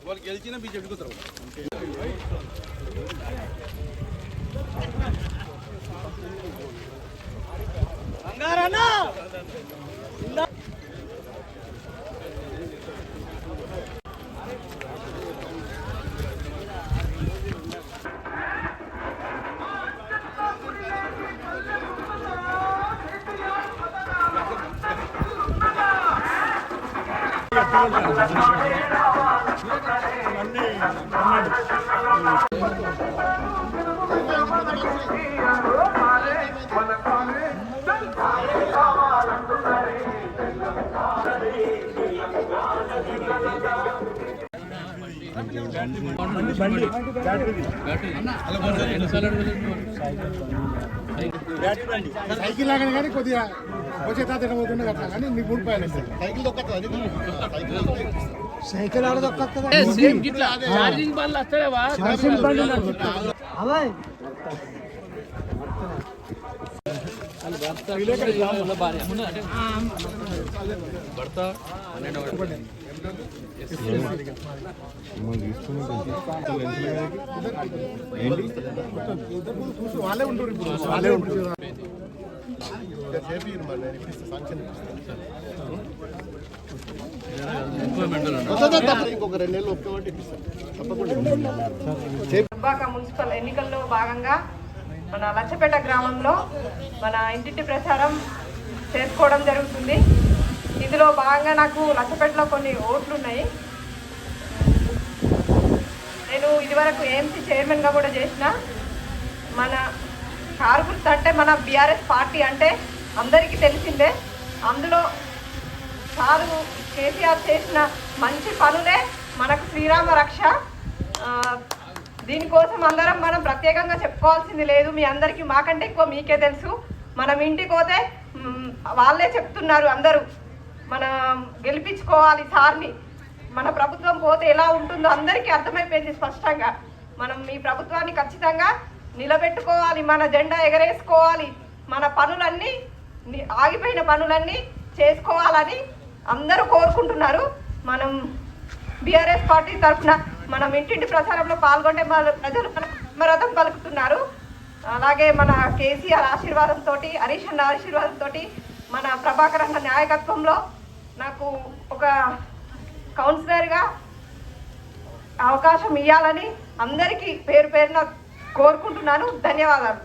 వాళ్ళు గెలిచిన బీజేపీకి వస్తారు. సైకిల్ లాగానే కానీ కొద్దిగా వచ్చే తాత పోతుండే అట్లా కానీ మీకు 3 రూపాయలు సైకిల్ దొక్కతుంది. సైకిల్ ఆడ దొక్కతుంది. వాళ్ళే ఉంటారు ఇప్పుడు వాళ్ళే ఉంటారు. మున్సిపల్ ఎన్నికల్లో భాగంగా మన లచ్చపేట గ్రామంలో మన ఇంటింటి ప్రచారం చేసుకోవడం జరుగుతుంది. ఇందులో భాగంగా నాకు లచ్చపేటలో కొన్ని ఓట్లు ఉన్నాయి. నేను ఇదివరకు ఏఎంసీ చైర్మన్గా కూడా చేసిన. మన కారు గుర్తు అంటే మన బీఆర్ఎస్ పార్టీ అంటే అందరికీ తెలిసిందే. అందులో సారు కేసీఆర్ చేసిన మంచి పనులే మనకు శ్రీరామ రక్ష. దీనికోసం అందరం మనం ప్రత్యేకంగా చెప్పుకోవాల్సింది లేదు. మీ అందరికీ మాకంటే ఎక్కువ మీకే తెలుసు. మనం ఇంటికి పోతే వాళ్ళే చెప్తున్నారు అందరూ మనం గెలిపించుకోవాలి సార్ని. మన ప్రభుత్వం పోతే ఎలా ఉంటుందో అందరికీ అర్థమైపోయింది స్పష్టంగా. మనం ఈ ప్రభుత్వాన్ని ఖచ్చితంగా నిలబెట్టుకోవాలి, మన జెండా ఎగరేసుకోవాలి, మన పనులన్నీ ఆగిపోయిన పనులన్నీ చేసుకోవాలని అందరూ కోరుకుంటున్నారు. మనం బీఆర్ఎస్ పార్టీ తరఫున మనం ఇంటింటి ప్రచారంలో పాల్గొంటే ప్రజలు బ్రహ్మరథం పలుకుతున్నారు. అలాగే మన కేసీఆర్ ఆశీర్వాదంతో, హరీష్ అన్న ఆశీర్వాదంతో, మన ప్రభాకర్ అన్న నాయకత్వంలో నాకు ఒక కౌన్సిలర్గా అవకాశం ఇవ్వాలని అందరికీ పేరు పేరున కోరుకుంటున్నాను. ధన్యవాదాలు.